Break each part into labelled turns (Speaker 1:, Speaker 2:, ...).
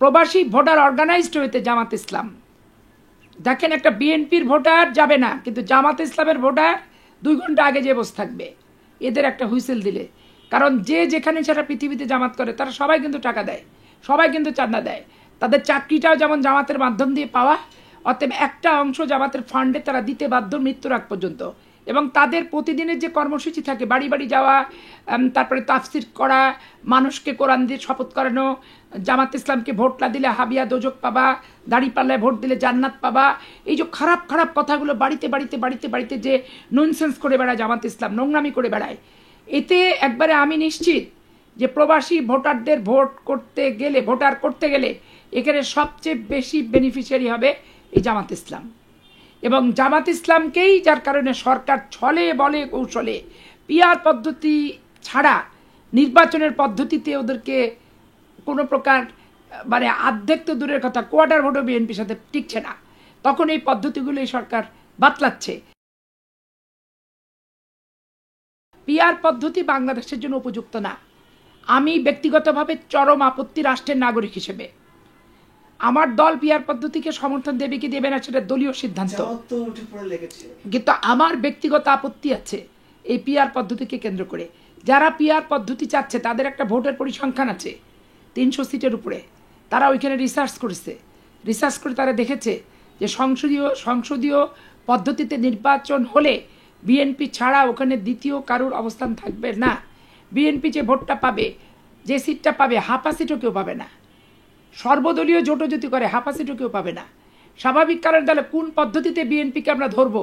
Speaker 1: প্রবাসী voter organised হইতে জামাত ইসলাম। দেখেন, একটা বিএনপির ভোটার যাবে না, কিন্তু জামাত ইসলামের ভোটার 2 ঘন্টা আগে যে বসে থাকবে এদের একটা হুইসেল দিলে। কারণ যে যেখানে সারা পৃথিবীতে জামাত করে তারা সবাই কিন্তু টাকা দেয়, সবাই কিন্তু চাঁদা দেয়। তাদের চাকরিটাও যেমন জামাতের মাধ্যম দিয়ে পাওয়া, অতএব একটা অংশ জামাতের ফান্ডে তারা দিতে বাধ্য মৃত্যুর আগ পর্যন্ত। এবং তাদের প্রতিদিনের যে কর্মসূচি থাকে, বাড়ি বাড়ি যাওয়া, তারপরে তাফসির করা, মানুষকে কোরআন দিয়ে শপথ করানো, জামাত ইসলামকে ভোট না দিলে হাবিয়া দোজক পাবা, দাঁড়িপাল্লায় ভোট দিলে জান্নাত পাবা, এই যে খারাপ খারাপ কথাগুলো বাড়িতে বাড়িতে বাড়িতে বাড়িতে যে ননসেন্স করে বেড়ায় জামাত ইসলাম, নোংরামি করে বেড়ায়, এতে একবারে আমি নিশ্চিত যে প্রবাসী ভোটারদের ভোটার করতে গেলে এখানে সবচেয়ে বেশি বেনিফিশিয়ারি হবে এই জামাত ইসলাম। এবং জামাত ইসলামকেই যার কারণে সরকার ছলে বলে কৌশলে পিআর পদ্ধতি ছাড়া নির্বাচনের পদ্ধতিতে ওদেরকে কোনো প্রকার মানে অর্ধেক তো দূরের কথা, কোয়ার্টার ভোটও বিএনপির সাথে টিকছে না, তখন এই পদ্ধতিগুলো এই সরকার বাতলাচ্ছে। পিআর পদ্ধতি বাংলাদেশের জন্য উপযুক্ত না। আমি ব্যক্তিগতভাবে চরম আপত্তি, রাষ্ট্রের নাগরিক হিসেবে আমার দল পিআর পদ্ধতিকে সমর্থন দেবে কি দেবে না সেটা দলীয় সিদ্ধান্ত, কিন্তু আমার ব্যক্তিগত আপত্তি আছে এই পিআর পদ্ধতিকে কেন্দ্র করে। যারা পিআর পদ্ধতি চাচ্ছে তাদের একটা ভোটের পরিসংখ্যান আছে 300 সিটের উপরে। তারা ওইখানে রিসার্চ করে তারা দেখেছে যে সংসদীয় পদ্ধতিতে নির্বাচন হলে বিএনপি ছাড়া ওখানে দ্বিতীয় কারুর অবস্থান থাকবে না। বিএনপি যে ভোটটা পাবে, যে সিটটা পাবে, হাফা সিটও কেউ পাবে না। সর্বদলীয় জোটও যদি করে হাফা সিটও কেউ পাবে না। স্বাভাবিক কারণ তাহলে কোন পদ্ধতিতে বিএনপিকে আমরা ধরবো,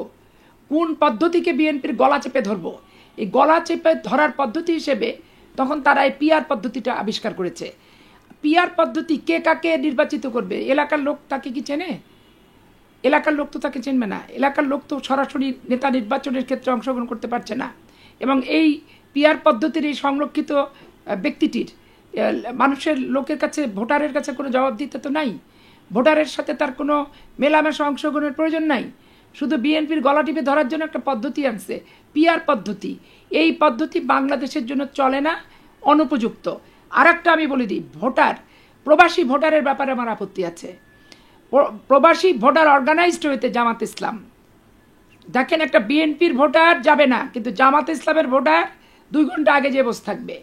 Speaker 1: কোন পদ্ধতিকে বিএনপির গলা চেপে ধরবো, এই গলা চেপে ধরার পদ্ধতি হিসেবে তখন তারা এই পিআর পদ্ধতিটা আবিষ্কার করেছে। পিআর পদ্ধতি কে কাকে নির্বাচিত করবে, এলাকার লোক তাকে কি চেনে? এলাকার লোক তো তাকে চিনবে না। এলাকার লোক তো সরাসরি নেতা নির্বাচনের ক্ষেত্রে অংশগ্রহণ করতে পারছে না। এবং এই পিআর পদ্ধতির এই সংরক্ষিত ব্যক্তিটির মানুষের লোকের কাছে, ভোটারের কাছে কোনো জবাবদিহিতা তো নাই। ভোটারের সাথে তার কোনো মেলামেশা অংশগ্রহণের প্রয়োজন নাই। শুধু বিএনপির গলা টিপে ধরার জন্য একটা পদ্ধতি আনছে, পিআর পদ্ধতি। এই পদ্ধতি বাংলাদেশের জন্য চলে না, অনুপযুক্ত। আর একটা আমি বলে দিই, প্রবাসী ভোটারের ব্যাপারে আমার আপত্তি আছে। প্রবাসী ভোটার অর্গানাইজড হইতে জামাত ইসলাম। দেখেন, একটা বিএনপির ভোটার যাবে না, কিন্তু জামাত ইসলামের ভোটার 2 ঘন্টা আগে যে বসে থাকবে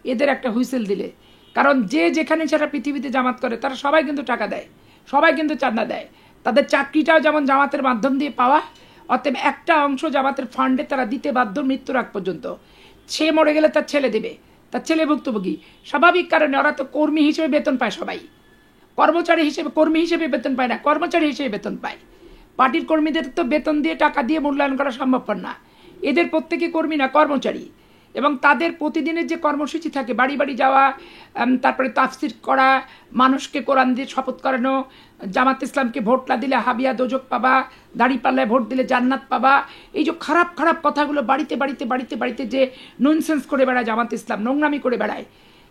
Speaker 1: এদের একটা হুইসেল দিলে। কারণ যে যেখানে সারা পৃথিবীতে জামাত করে তারা সবাই কিন্তু টাকা দেয়, সবাই কিন্তু চাঁদা দেয়। তাদের চাকরিটাও যেমন জামাতের মাধ্যম দিয়ে পাওয়া, অতএব একটা অংশ জামাতের ফান্ডে তারা দিতে বাধ্য মৃত্যুর আগ পর্যন্ত। সে মরে গেলে তার ছেলে দেবে, তার ছেলে ভুক্তভোগী। স্বাভাবিক কারণে ওরা তো কর্মী হিসেবে বেতন পায়, সবাই কর্মী হিসেবে বেতন পায় না, কর্মচারী হিসেবে বেতন পায়। পার্টির কর্মীদের তো বেতন দিয়ে টাকা দিয়ে মূল্যায়ন করা সম্ভবপর না। এদের প্রত্যেকে কর্মী না, কর্মচারী। এবং তাদের প্রতিদিনের যে কর্মসূচি থাকে, বাড়ি বাড়ি যাওয়া, তারপরে তাফসির করা, মানুষকে কোরআন দিয়ে শপথ করানো, জামাত ইসলামকে ভোট না দিলে হাবিয়া দোজক পাবা, দাঁড়িপাল্লায় ভোট দিলে জান্নাত পাবা, এই যে খারাপ খারাপ কথাগুলো বাড়িতে বাড়িতে বাড়িতে বাড়িতে যে ননসেন্স করে বেড়ায় জামাত ইসলাম, নোংরামি করে বেড়ায়,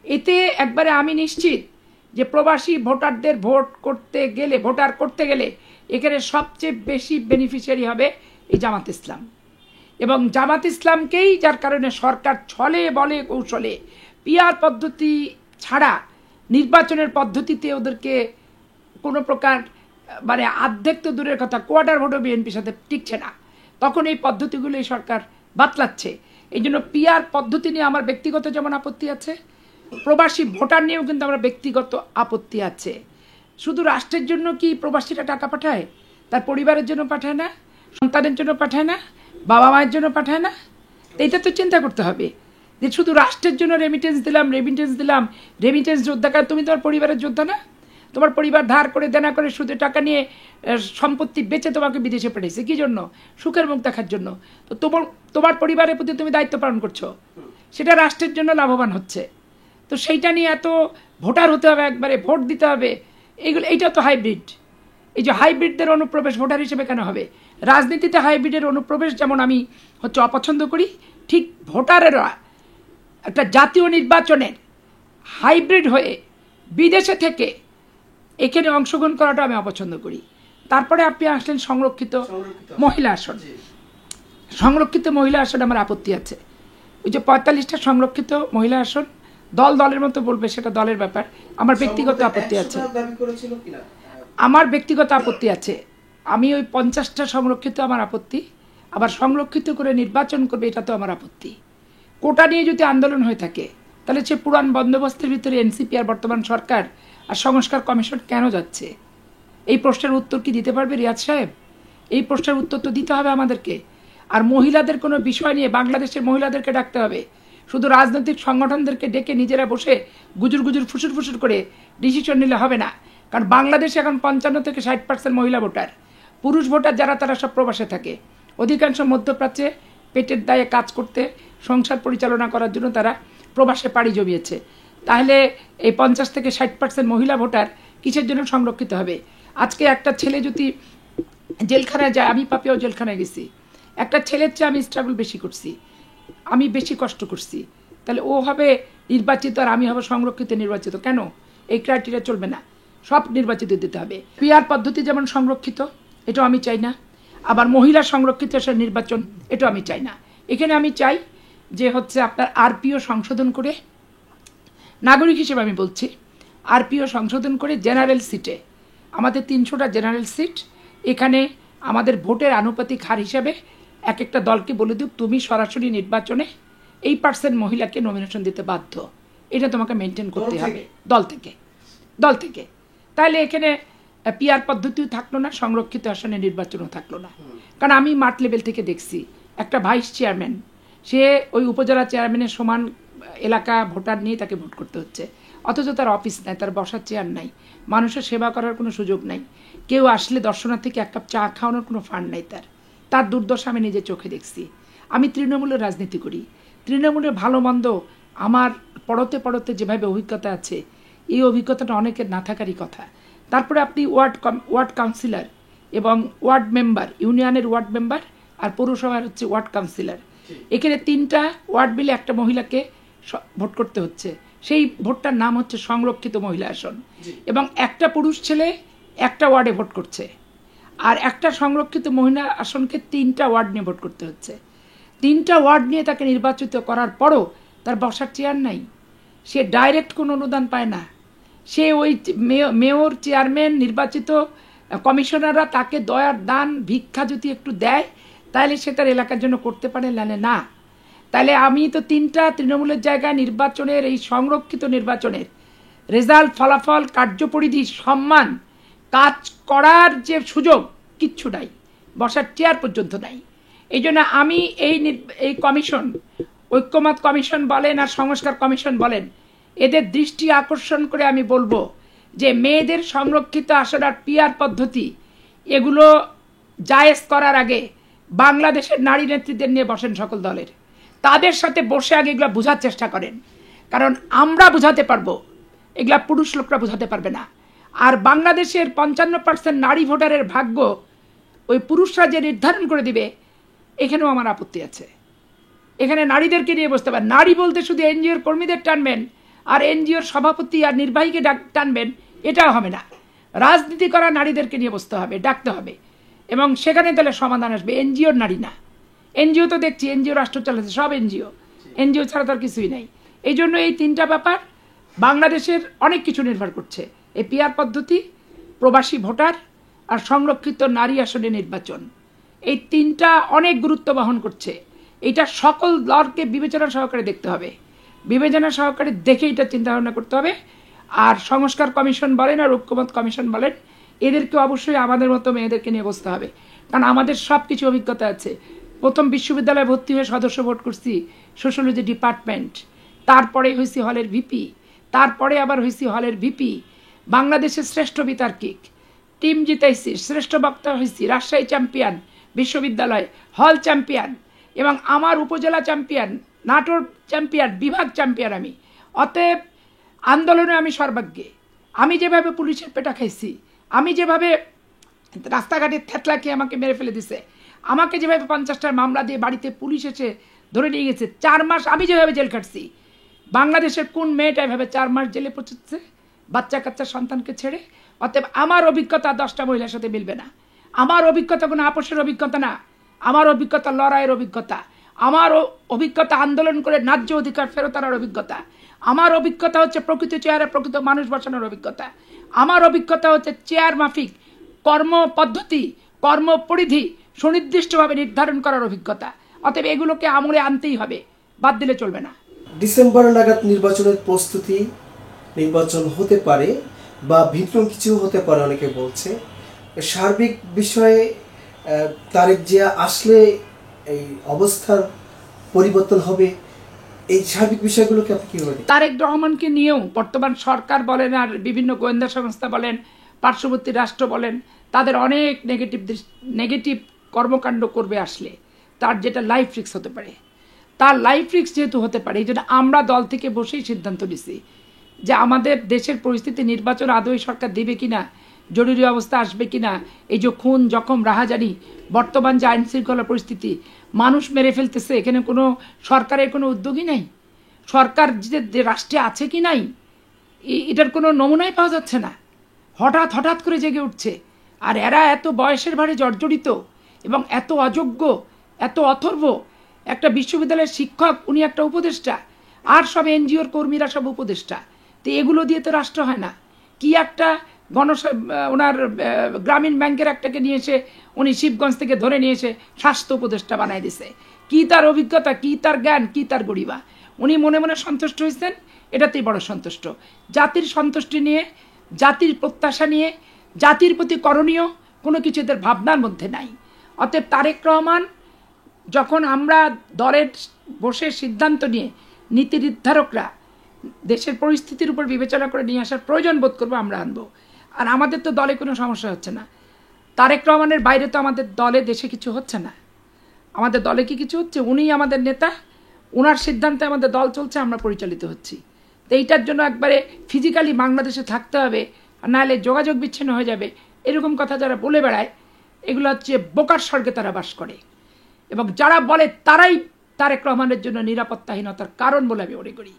Speaker 1: এতে একবারে আমি নিশ্চিত যে প্রবাসী ভোটারদের ভোটার করতে গেলে এখানে সবচেয়ে বেশি বেনিফিশিয়ারি হবে এই জামাত ইসলাম। এবং জামাত ইসলামকেই যার কারণে সরকার ছলে বলে কৌশলে পিআর পদ্ধতি ছাড়া নির্বাচনের পদ্ধতিতে ওদেরকে কোনো প্রকার মানে অর্ধেক তো দূরের কথা, কোয়ার্টার ভোটও বিএনপির সাথে টিকছে না, তখন এই পদ্ধতিগুলো এই সরকার বাতলাচ্ছে। এই জন্য পিআর পদ্ধতি নিয়ে আমার ব্যক্তিগত যেমন আপত্তি আছে, প্রবাসী ভোটার নিয়েও কিন্তু আমার ব্যক্তিগত আপত্তি আছে। শুধু রাষ্ট্রের জন্য কি প্রবাসীরা টাকা পাঠায়? তার পরিবারের জন্য পাঠায় না, সন্তানের জন্য পাঠায় না, বাবা মায়ের জন্য পাঠায় না? এটা তো চিন্তা করতে হবে যে শুধু রাষ্ট্রের জন্য রেমিটেন্স দিলাম, রেমিটেন্স যোদ্ধাকার, তুমি তোমার পরিবারের যোদ্ধা না? তোমার পরিবার ধার করে দেনা করে সুদে টাকা নিয়ে সম্পত্তি বেচে তোমাকে বিদেশে পাঠিয়েছে কি জন্য? সুখের মুখ দেখার জন্য। তো তোমার পরিবারের প্রতি তুমি দায়িত্ব পালন করছো, সেটা রাষ্ট্রের জন্য লাভবান হচ্ছে। তো সেইটা নিয়ে এত ভোটার হতে হবে, একবারে ভোট দিতে হবে, এইটা তো হাইব্রিড। এই যে হাইব্রিডদের অনুপ্রবেশ ভোটার হিসেবে কেন হবে? রাজনীতিতে হাইব্রিডের অনুপ্রবেশ যেমন আমি অপছন্দ করি, ঠিক ভোটারেরা একটা জাতীয় নির্বাচনের হাইব্রিড হয়ে বিদেশে থেকে এখানে অংশগ্রহণ করাটা আমি অপছন্দ করি। তারপরে আপনি আসলেন সংরক্ষিত মহিলা আসন। সংরক্ষিত মহিলা আসন আমার আপত্তি আছে। ওই যে 45টা সংরক্ষিত মহিলা আসন, দল দলের মতো বলবে, সেটা দলের ব্যাপার। আমার ব্যক্তিগত আপত্তি আছে, আমার ব্যক্তিগত আপত্তি আছে। আমি ওই 50টা সংরক্ষিত আমার আপত্তি, আবার সংরক্ষিত করে নির্বাচন করবে এটা তো আমার আপত্তি। কোটা নিয়ে যদি আন্দোলন হয়ে থাকে তাহলে সে পুরান বন্দোবস্তের ভিতরে এনসিপি আর বর্তমান সরকার আর সংস্কার কমিশন কেন যাচ্ছে? এই প্রশ্নের উত্তর কি দিতে পারবে রিয়াদ সাহেব? এই প্রশ্নের উত্তর তো দিতে হবে আমাদেরকে। আর মহিলাদের কোনো বিষয় নিয়ে বাংলাদেশের মহিলাদেরকে ডাকতে হবে, শুধু রাজনৈতিক সংগঠনদেরকে ডেকে নিজেরা বসে গুজুর গুজুর ফুসুর ফুসুর করে ডিসিশন নিলে হবে না। কারণ বাংলাদেশে এখন 55 থেকে 60% মহিলা ভোটার, পুরুষ ভোটার যারা তারা সব প্রবাসে থাকে। অধিকাংশ মধ্যপ্রাচ্যে পেটের দায়ে কাজ করতে, সংসার পরিচালনা করার জন্য তারা প্রবাসে পাড়ি জমিয়েছে। তাহলে এই 50 থেকে 60% মহিলা ভোটার কিসের জন্য সংরক্ষিত হবে? আজকে একটা ছেলে যদি জেলখানায় যায়, আমি পাপিয়াও জেলখানায় গেছি, একটা ছেলের চেয়ে আমি স্ট্রাগল বেশি করছি, আমি বেশি কষ্ট করছি, তাহলে ও হবে নির্বাচিত আর আমি হবে সংরক্ষিত নির্বাচিত কেন? এই ক্রাইটেরিয়া চলবে না, সব নির্বাচিত দিতে হবে। পিআর পদ্ধতি যেমন সংরক্ষিত, এটাও আমি চাই না। আবার মহিলা সংরক্ষিত নির্বাচন, এটাও আমি চাই না। এখানে আমি চাই যে হচ্ছে আপনার আরপিও সংশোধন করে, নাগরিক হিসেবে আমি বলছি, আরপিও সংশোধন করে জেনারেল সিটে, আমাদের 300টা জেনারেল সিট, এখানে আমাদের ভোটের আনুপাতিক হার হিসাবে এক একটা দলকে বলে দিক তুমি সরাসরি নির্বাচনে এই পার্সেন্ট মহিলাকে নমিনেশন দিতে বাধ্য, এটা তোমাকে মেনটেন করতে হবে দল থেকে। তাহলে এখানে পিআর পদ্ধতিও থাকলো না, সংরক্ষিত আসনে নির্বাচনও থাকলো না। কারণ আমি মাঠ লেভেল থেকে দেখছি একটা ভাইস চেয়ারম্যান, সে ওই উপজেলা চেয়ারম্যানের সমান এলাকা ভোটার নিয়ে তাকে ভোট করতে হচ্ছে, অথচ তার অফিস নাই, তার বসার চেয়ার নাই, মানুষের সেবা করার কোনো সুযোগ নাই, কেউ আসলে দর্শনার্থীকে এক কাপ চা খাওয়ানোর কোনো ফান্ড নাই। তার দুর্দশা আমি নিজের চোখে দেখছি। আমি তৃণমূলের রাজনীতি করি, তৃণমূলের ভালো মন্দ আমার পড়তে যেভাবে অভিজ্ঞতা আছে, এই অভিজ্ঞতাটা অনেকের না থাকারই কথা। তারপরে আপনি ওয়ার্ড কাউন্সিলর এবং ওয়ার্ড মেম্বার, ইউনিয়নের ওয়ার্ড মেম্বার আর পৌরসভার হচ্ছে ওয়ার্ড কাউন্সিলর, এখানে 3টা ওয়ার্ড মিলে একটা মহিলাকে ভোট করতে হচ্ছে। সেই ভোটটার নাম হচ্ছে সংরক্ষিত মহিলা আসন, এবং একটা পুরুষ ছেলে একটা ওয়ার্ডে ভোট করছে, আর একটা সংরক্ষিত মহিলা আসনকে 3টা ওয়ার্ড নিয়ে ভোট করতে হচ্ছে। 3টা ওয়ার্ড নিয়ে তাকে নির্বাচিত করার পরও তার বসার চেয়ার নাই, সে ডাইরেক্ট কোনো অনুদান পায় না। সে ওই মেয়র, চেয়ারম্যান, নির্বাচিত কমিশনাররা তাকে দয়ার দান ভিক্ষা যদি একটু দেয় তাহলে সে তার এলাকার জন্য করতে পারে, নাহলে না। তাহলে আমি তো 3টা তৃণমূলের জায়গায় নির্বাচনের, এই সংরক্ষিত নির্বাচনের রেজাল্ট, ফলাফল, কার্যপরিধি, সম্মান, কাজ করার যে সুযোগ কিচ্ছু নাই, বসার চেয়ার পর্যন্ত নাই। এই জন্য আমি এই কমিশন, ঐক্যমত কমিশন বলেন আর সংস্কার কমিশন বলেন, এদের দৃষ্টি আকর্ষণ করে আমি বলবো যে মেয়েদের সংরক্ষিত আসন আর পিআর পদ্ধতি এগুলো জায়েজ করার আগে বাংলাদেশের নারী নেত্রীদের নিয়ে বসেন সকল দলের, তাদের সাথে বসে আগে এগুলো বোঝার চেষ্টা করেন। কারণ আমরা বোঝাতে পারবো, এগুলা পুরুষ লোকরা বোঝাতে পারবে না। আর বাংলাদেশের 55% নারী ভোটারের ভাগ্য ওই পুরুষরা যে নির্ধারণ করে দিবে, এখানেও আমার আপত্তি আছে। এখানে নারীদেরকে নিয়ে বসতে পারেন, নারী বলতে শুধু এনজিওর কর্মীদের টানবেন আর এনজিওর সভাপতি আর নির্বাহীকে টানবেন, এটাও হবে না। রাজনীতি করা নারীদেরকে নিয়ে বসতে হবে, ডাকতে হবে, এবং সেখানে তাহলে সমাধান আসবে। এনজিওর নারী না, এনজিও তো দেখছি এনজিও রাষ্ট্র চালাচ্ছে, সব এনজিও ছাড়া তো আর কিছুই নাই। এই জন্য এই 3টা ব্যাপার বাংলাদেশের অনেক কিছু নির্ভর করছে, এই পিআর পদ্ধতি, প্রবাসী ভোটার আর সংরক্ষিত নারী আসনে নির্বাচন, এই 3টা অনেক গুরুত্ব বহন করছে। এটা সকল দলকে বিবেচনা সহকারে দেখতে হবে, বিবেচনা সহকারে দেখে এটা চিন্তা ভাবনা করতে হবে। আর সংস্কার কমিশন বলেন আর ঐক্যমত কমিশন বলেন, এদেরকে অবশ্যই আমাদের মতো মেয়েদেরকে নিয়ে বসতে হবে। কারণ আমাদের সব কিছু অভিজ্ঞতা আছে। প্রথম বিশ্ববিদ্যালয়ে ভর্তি হয়ে সদস্য ভোট করছি সোশ্যোলজি ডিপার্টমেন্ট, তারপরে হয়েছি হলের ভিপি, তারপরে আবার হয়েছি হলের ভিপি, বাংলাদেশের শ্রেষ্ঠ বিতার্কিক, টিম জিতাইছি, শ্রেষ্ঠ বক্তা হয়েছি, রাজশাহী চ্যাম্পিয়ন, বিশ্ববিদ্যালয় হল চ্যাম্পিয়ন, এবং আমার উপজেলা চ্যাম্পিয়ন, নাটোর চ্যাম্পিয়ন, বিভাগ চ্যাম্পিয়ন আমি। অতএব আন্দোলনে আমি সর্বাগ্যে। আমি যেভাবে পুলিশের পেটা খাইছি, আমি যেভাবে রাস্তাঘাটে থেতলা খেয়ে আমাকে মেরে ফেলে দিছে, আমাকে যেভাবে 50টার মামলা দিয়ে বাড়িতে পুলিশ এসে ধরে নিয়ে গেছে, 4 মাস আমি যেভাবে জেল কাটছি, বাংলাদেশের কোন মেয়েটা এভাবে 4 মাস জেলে পৌঁছচ্ছে বাচ্চা কাচ্চা সন্তানকে ছেড়ে? অতএব আমার অভিজ্ঞতা 10টা মহিলার সাথে মিলবে না। আমার অভিজ্ঞতা কোনো আপোষের অভিজ্ঞতা না, আমার অভিজ্ঞতা লড়াইয়ের অভিজ্ঞতা, আমার অভিজ্ঞতা আন্দোলন করে ন্যায্য অধিকার ফেরত আনার অভিজ্ঞতা, আমার অভিজ্ঞতা হচ্ছে প্রকৃত চেয়ারে প্রকৃত মানুষ বসানোর অভিজ্ঞতা। আমার অভিজ্ঞতা হচ্ছে চেয়ার মাফিক কর্ম পদ্ধতি, কর্ম পরিধি সুনির্দিষ্টভাবে নির্ধারণ করার অভিজ্ঞতা। অতএব এগুলোকে আমলে আনতেই হবে, বাদ দিলে চলবে না।
Speaker 2: ডিসেম্বর নাগাদ নির্বাচনের প্রস্তুতি, নির্বাচন হতে পারে বা ভিন্ন কিছু হতে পারে অনেকে বলছে। সার্বিক বিষয়ে তারেক জিয়া আসলে এই অবস্থার পরিবর্তন হবে, এই সার্বিক বিষয়গুলোকে আপনি কিভাবে দেখেন?
Speaker 1: তারেক রহমানকে নিয়েও বর্তমান সরকার বলেন আর বিভিন্ন গোয়েন্দা সংস্থা বলেন, পার্শ্ববর্তী রাষ্ট্র বলেন, তাদের অনেক নেগেটিভ কর্মকাণ্ড করবে আসলে তার যেটা লাইফ রিস্ক হতে পারে। তার লাইফ রিস্ক যেহেতু হতে পারে, এই জন্য আমরা দল থেকে বসেই সিদ্ধান্ত নিছি যে আমাদের দেশের পরিস্থিতি, নির্বাচন আদৌ সরকার দেবে কিনা, জরুরি অবস্থা আসবে কিনা, এই যে খুন জখম রাহাজানি, বর্তমান যে আইন শৃঙ্খলা পরিস্থিতি, মানুষ মেরে ফেলতেছে, এখানে কোনো সরকারের কোনো উদ্যোগই নাই, সরকার যে রাষ্ট্রে আছে কি নাই এটার কোনো নমুনাই পাওয়া যাচ্ছে না। হঠাৎ করে জেগে উঠছে, আর এরা এত বয়সের ভারে জর্জরিত এবং এত অযোগ্য, এত অথর্ব। একটা বিশ্ববিদ্যালয়ের শিক্ষক, উনি একটা উপদেষ্টা, আর সব এনজিওর কর্মীরা সব উপদেষ্টা। তো এগুলো দিয়ে তো রাষ্ট্র হয় না। কি একটা ওনার গ্রামীণ ব্যাংকের একটাকে নিয়ে এসে উনি শিবগঞ্জ থেকে ধরে নিয়ে এসে স্বাস্থ্য উপদেষ্টা বানাই দিছে। কি তার অভিজ্ঞতা, কি তার জ্ঞান, কি তার গরিমা। উনি মনে মনে সন্তুষ্ট হয়েছেন, এটাতেই বড় সন্তুষ্ট। জাতির সন্তুষ্টি নিয়ে, জাতির প্রত্যাশা নিয়ে, জাতির প্রতি করণীয় কোনো কিছু এদের ভাবনার মধ্যে নাই। অতএব তারেক রহমান যখন আমরা দলের বসে সিদ্ধান্ত নিয়ে নীতি নির্ধারকরা দেশের পরিস্থিতির উপর বিবেচনা করে নিয়ে আসার প্রয়োজন বোধ করবো, আমরা আনবো। আর আমাদের তো দলে কোনো সমস্যা হচ্ছে না। তারেক রহমানের বাইরে তো আমাদের দলে দেশে কিছু হচ্ছে না। আমাদের দলে কি কিছু হচ্ছে? উনিই আমাদের নেতা, ওনার সিদ্ধান্তে আমাদের দল চলছে, আমরা পরিচালিত হচ্ছি। তো এইটার জন্য একবারে ফিজিক্যালি বাংলাদেশে থাকতে হবে, আর নাহলে যোগাযোগ বিচ্ছিন্ন হয়ে যাবে, এরকম কথা যারা বলে বেড়ায়, এগুলো হচ্ছে বোকার স্বর্গে তারা বাস করে। এবং যারা বলে তারাই তারেক রহমানের জন্য নিরাপত্তাহীনতার কারণ বলে আমি মনে করি।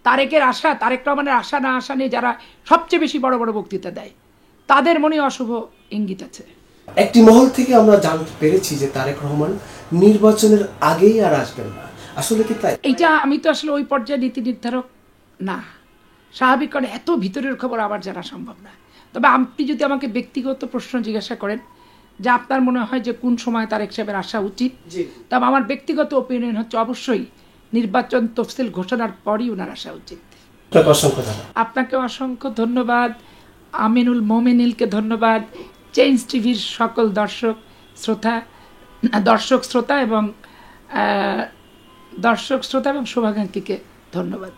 Speaker 1: তারেক রহমানের আশা না আশা নিয়ে যারা সবচেয়ে বেশি বড় বড় বক্তৃতা দেয়, তাদের মনে অশুভ ইঙ্গিত আছে।
Speaker 2: একটি মহল থেকে আমরা জানতে পেরেছি যে তারেক রহমান নির্বাচনের আগেই আর আসবেন না, আসলে কি তাই?
Speaker 1: এইটা আমি তো আসলে ওই পর্যায়ে নীতি নির্ধারক না, স্বাভাবিক, কারণ এত ভিতরের খবর আবার জানা সম্ভব না। তবে আপনি যদি আমাকে ব্যক্তিগত প্রশ্ন জিজ্ঞাসা করেন যে আপনার মনে হয় যে কোন সময় তারেক সাহেবের আসা উচিত, তবে আমার ব্যক্তিগত ওপিনিয়ন হচ্ছে অবশ্যই নির্বাচন তফসিল ঘোষণার পরই ওনার আসা উচিত। আপনাকে অসংখ্য ধন্যবাদ, আমিনুল মোমেনিলকে ধন্যবাদ, চেঞ্জ টিভির সকল দর্শক শ্রোতা এবং শুভাকাঙ্ক্ষীকে ধন্যবাদ।